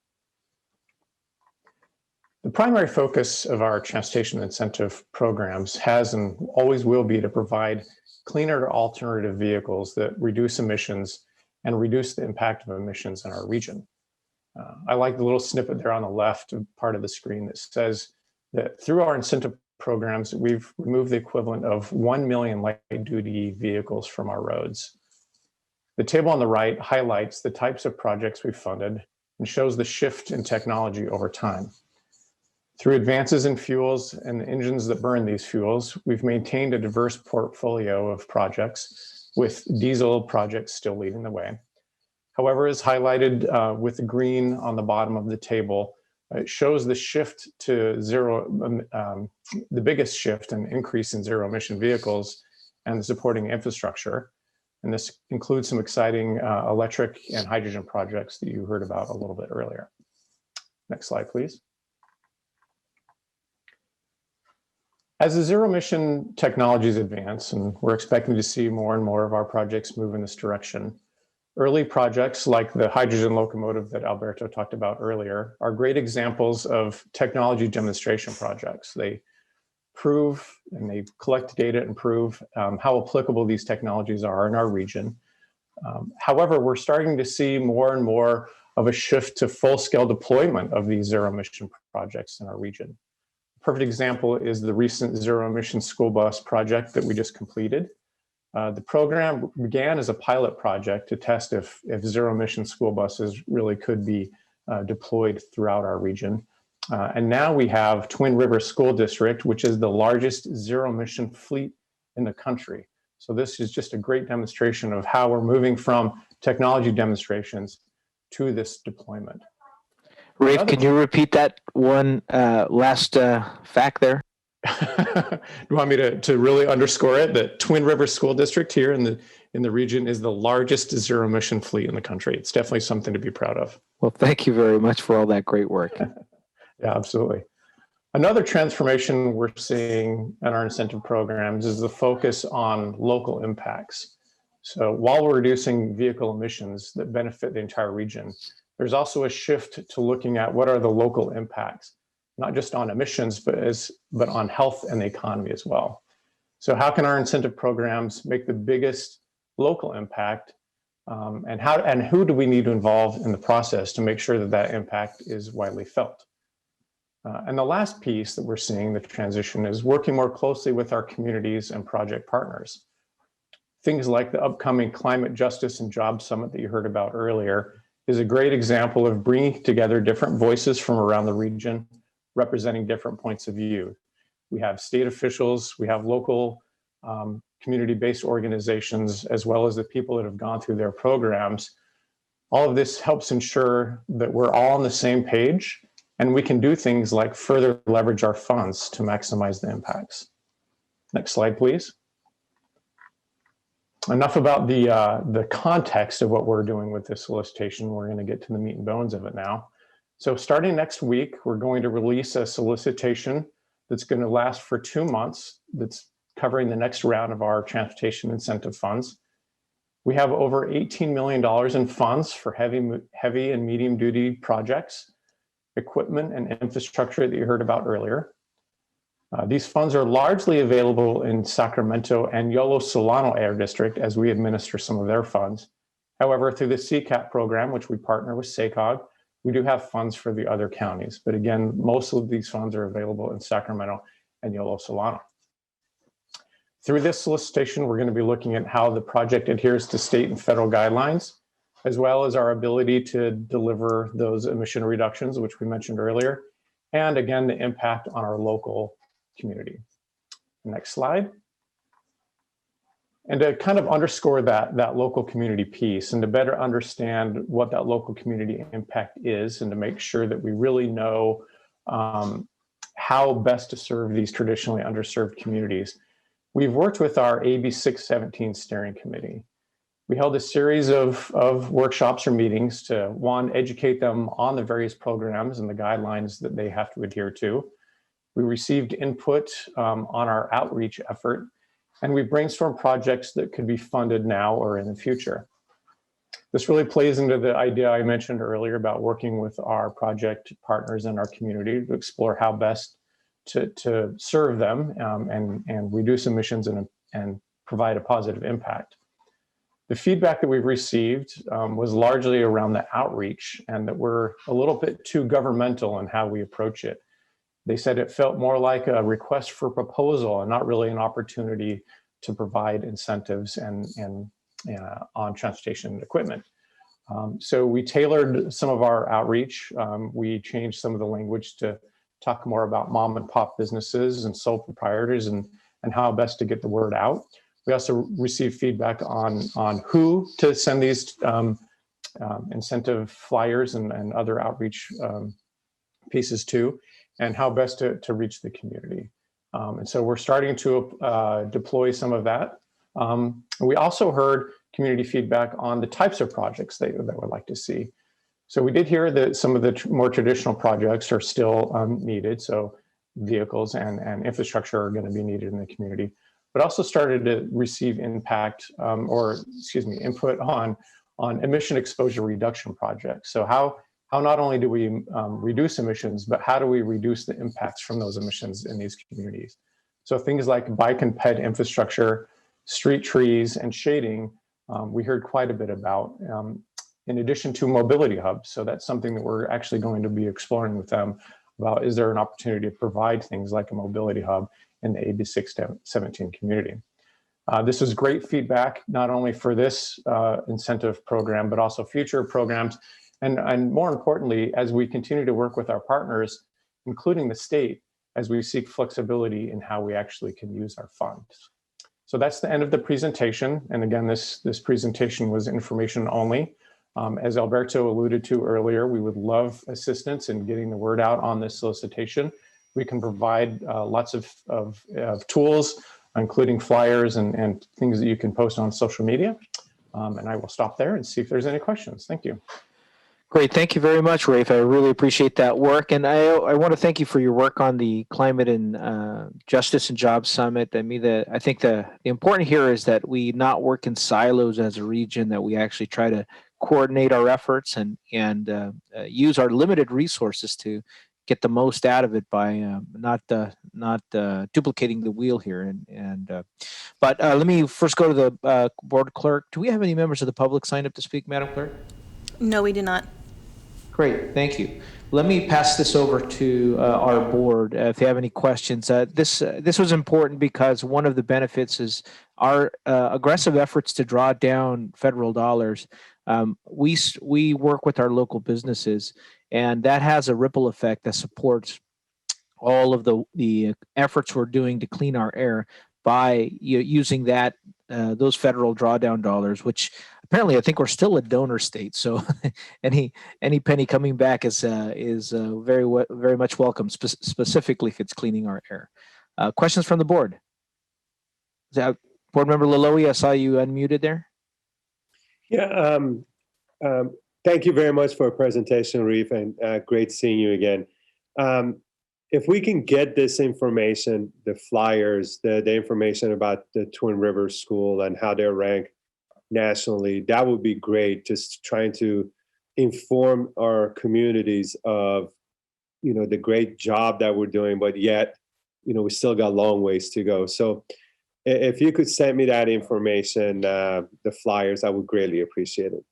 The primary focus of our transportation incentive programs has and always will be to provide cleaner alternative vehicles that reduce emissions and reduce the impact of emissions in our region. I like the little snippet there on the left part of the screen that says that through our incentive programs, we've removed the equivalent of 1 million light-duty vehicles from our roads. The table on the right highlights the types of projects we've funded and shows the shift in technology over time. Through advances in fuels and the engines that burn these fuels, we've maintained a diverse portfolio of projects, with diesel projects still leading the way. However, as highlighted with the green on the bottom of the table, it shows the shift to zero, the biggest shift and increase in zero emission vehicles and the supporting infrastructure. And this includes some exciting electric and hydrogen projects that you heard about a little bit earlier. Next slide, please. As the zero emission technologies advance, and we're expecting to see more and more of our projects move in this direction, early projects like the hydrogen locomotive that Alberto talked about earlier are great examples of technology demonstration projects. They prove and they collect data and prove how applicable these technologies are in our region. However, we're starting to see more and more of a shift to full-scale deployment of these zero emission projects in our region. A perfect example is the recent zero emission school bus project that we just completed. The program began as a pilot project to test if zero emission school buses really could be deployed throughout our region. And now we have Twin River School District, which is the largest zero emission fleet in the country. So this is just a great demonstration of how we're moving from technology demonstrations to this deployment. Rafe, can you repeat that one last fact there? You want me to really underscore it? That Twin River School District here in the region is the largest zero emission fleet in the country. It's definitely something to be proud of. Well, thank you very much for all that great work. Yeah, absolutely. Another transformation we're seeing in our incentive programs is the focus on local impacts. So while we're reducing vehicle emissions that benefit the entire region, there's also a shift to looking at what are the local impacts, not just on emissions, but on health and the economy as well. So how can our incentive programs make the biggest local impact, and who do we need to involve in the process to make sure that that impact is widely felt? And the last piece that we're seeing, the transition, is working more closely with our communities and project partners. Things like the upcoming Climate Justice and Jobs Summit that you heard about earlier is a great example of bringing together different voices from around the region, representing different points of view. We have state officials, we have local community-based organizations, as well as the people that have gone through their programs. All of this helps ensure that we're all on the same page, and we can do things like further leverage our funds to maximize the impacts. Next slide, please. Enough about the context of what we're doing with this solicitation. We're going to get to the meat and bones of it now. So starting next week, we're going to release a solicitation that's going to last for 2 months, that's covering the next round of our transportation incentive funds. We have over $18 million in funds for heavy and medium duty projects, equipment and infrastructure that you heard about earlier. These funds are largely available in Sacramento and Yolo Solano Air District as we administer some of their funds. However, through the CCAP program, which we partner with SACOG, we do have funds for the other counties. But again, most of these funds are available in Sacramento and Yolo Solano. Through this solicitation, we're going to be looking at how the project adheres to state and federal guidelines, as well as our ability to deliver those emission reductions, which we mentioned earlier, and again, the impact on our local community. Next slide. And to kind of underscore that local community piece and to better understand what that local community impact is, and to make sure that we really know how best to serve these traditionally underserved communities, we've worked with our AB 617 steering committee. We held a series of workshops or meetings to, one, educate them on the various programs and the guidelines that they have to adhere to. We received input on our outreach effort, and we brainstormed projects that could be funded now or in the future. This really plays into the idea I mentioned earlier about working with our project partners in our community to explore how best to serve them and reduce emissions and provide a positive impact. The feedback that we've received was largely around the outreach, and that we're a little bit too governmental in how we approach it. They said it felt more like a request for proposal and not really an opportunity to provide incentives and on transportation and equipment. So we tailored some of our outreach. We changed some of the language to talk more about mom and pop businesses and sole proprietors and how best to get the word out. We also received feedback on who to send these incentive flyers and other outreach pieces to, and how best to reach the community. And so we're starting to deploy some of that. We also heard community feedback on the types of projects they would like to see. So we did hear that some of the more traditional projects are still needed. So vehicles and infrastructure are going to be needed in the community, but also started to receive input on emission exposure reduction projects. So how not only do we reduce emissions, but how do we reduce the impacts from those emissions in these communities? So things like bike and ped infrastructure, street trees, and shading, we heard quite a bit about, in addition to mobility hubs. So that's something that we're actually going to be exploring with them about, is there an opportunity to provide things like a mobility hub in the AB 617 community? This was great feedback, not only for this incentive program, but also future programs. And more importantly, as we continue to work with our partners, including the state, as we seek flexibility in how we actually can use our funds. So that's the end of the presentation. And again, this presentation was information only. As Alberto alluded to earlier, we would love assistance in getting the word out on this solicitation. We can provide lots of tools, including flyers and things that you can post on social media. And I will stop there and see if there's any questions. Thank you. Great. Thank you very much, Rafe. I really appreciate that work. And I want to thank you for your work on the Climate and Justice and Jobs Summit. I think the important here is that we not work in silos as a region, that we actually try to coordinate our efforts and use our limited resources to get the most out of it by not duplicating the wheel here. But let me first go to the board clerk. Do we have any members of the public signed up to speak, Madam Clerk? No, we do not. Great, thank you. Let me pass this over to our board if they have any questions. This was important because one of the benefits is our aggressive efforts to draw down federal dollars. We work with our local businesses, and that has a ripple effect that supports all of the efforts we're doing to clean our air by using those federal drawdown dollars, which apparently I think we're still a donor state. So any penny coming back is very much welcome, specifically if it's cleaning our air. Questions from the board? Is that Board Member Laloe? I saw you unmuted there. Yeah, thank you very much for a presentation, Reef, and great seeing you again. If we can get this information, the flyers, the information about the Twin Rivers School and how they're ranked nationally, that would be great. Just trying to inform our communities of, the great job that we're doing, but yet, we still got a long ways to go. So if you could send me that information, the flyers, I would greatly appreciate it.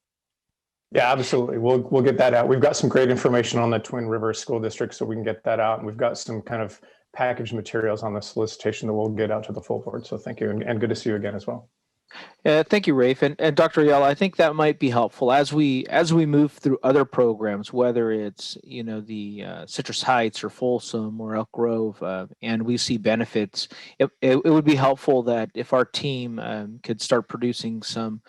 Yeah, absolutely. We'll get that out. We've got some great information on the Twin Rivers School District, so we can get that out. And we've got some kind of packaged materials on the solicitation that we'll get out to the full board. So thank you, and good to see you again as well. Thank you, Rafe, and Dr. Ayala. I think that might be helpful as we move through other programs, whether it's the Citrus Heights or Folsom or Elk Grove, and we see benefits. It would be helpful that if our team could start producing some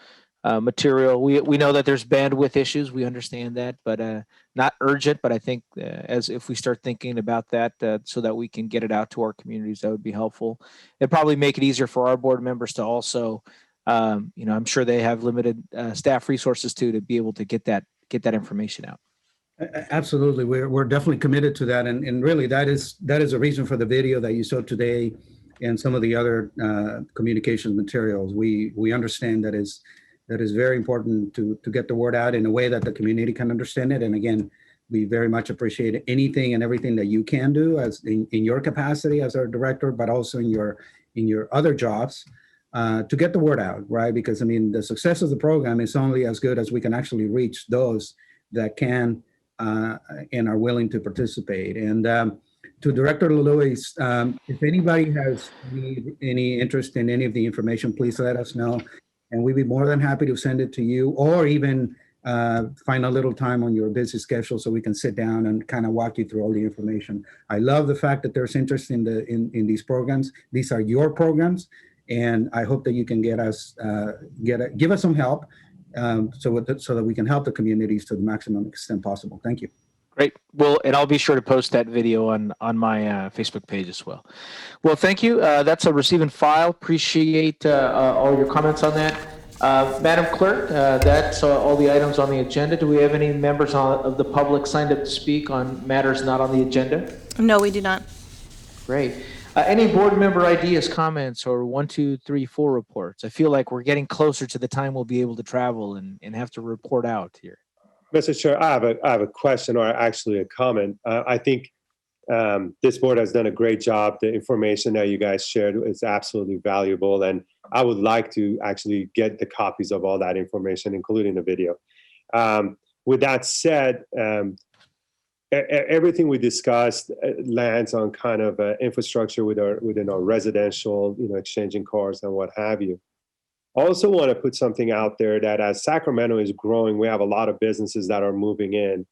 material. We know that there's bandwidth issues. We understand that, but not urgent. But I think as if we start thinking about that, so that we can get it out to our communities, that would be helpful. It'd probably make it easier for our board members to also, I'm sure they have limited staff resources too, to be able to get that information out. Absolutely, we're definitely committed to that, and really that is a reason for the video that you saw today, and some of the other communication materials. We understand that is very important to get the word out in a way that the community can understand it. And again, we very much appreciate anything and everything that you can do as in your capacity as our director, but also in your other jobs to get the word out, right? Because the success of the program is only as good as we can actually reach those that can and are willing to participate. And to Director Laloe, if anybody has any interest in any of the information, please let us know. And we'd be more than happy to send it to you, or even find a little time on your busy schedule so we can sit down and kind of walk you through all the information. I love the fact that there's interest in these programs. These are your programs, and I hope that you can give us some help so that we can help the communities to the maximum extent possible. Thank you. Great. Well, and I'll be sure to post that video on my Facebook page as well. Well, thank you. That's a receive and file. Appreciate all your comments on that. Madam Clerk, that's all the items on the agenda. Do we have any members of the public signed up to speak on matters not on the agenda? No, we do not. Great. Any board member ideas, comments, or 1, 2, 3, 4 reports? I feel like we're getting closer to the time we'll be able to travel and have to report out here. Mr. Chair, I have a question, or actually a comment. I think this board has done a great job. The information that you guys shared is absolutely valuable, and I would like to actually get the copies of all that information, including the video. With that said, everything we discussed lands on kind of infrastructure within our residential, exchanging cars and what have you. I also want to put something out there that as Sacramento is growing, we have a lot of businesses that are moving in.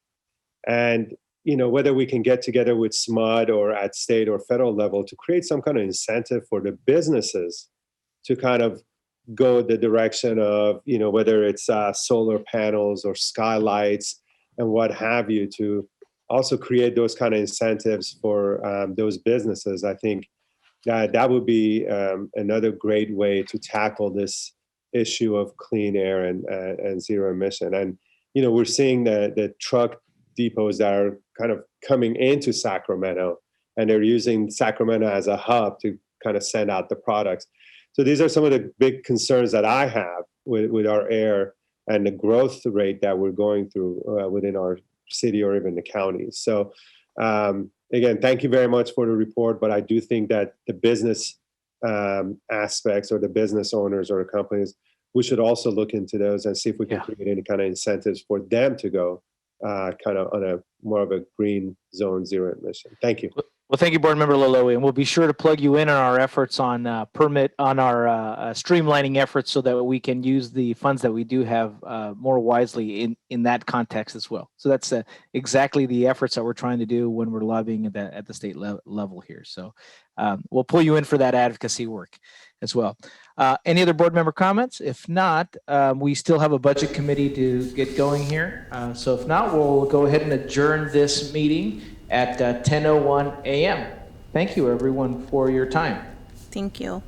And, whether we can get together with SMUD or at state or federal level to create some kind of incentive for the businesses to kind of go the direction of, whether it's solar panels or skylights and what have you, to also create those kind of incentives for those businesses. I think that would be another great way to tackle this issue of clean air and zero emission. And we're seeing the truck depots that are kind of coming into Sacramento, and they're using Sacramento as a hub to kind of send out the products. So these are some of the big concerns that I have with our air and the growth rate that we're going through within our city or even the county. So again, thank you very much for the report, but I do think that the business aspects or the business owners or the companies, we should also look into those and see if we can create any kind of incentives for them to go kind of on a more of a green zone, zero emission. Thank you. Well, thank you, Board Member Laloe, and we'll be sure to plug you in on our efforts on streamlining efforts so that we can use the funds that we do have more wisely in that context as well. So that's exactly the efforts that we're trying to do when we're lobbying at the state level here. So we'll pull you in for that advocacy work as well. Any other board member comments? If not, we still have a budget committee to get going here. So if not, we'll go ahead and adjourn this meeting at 10:01 a.m. Thank you, everyone, for your time. Thank you.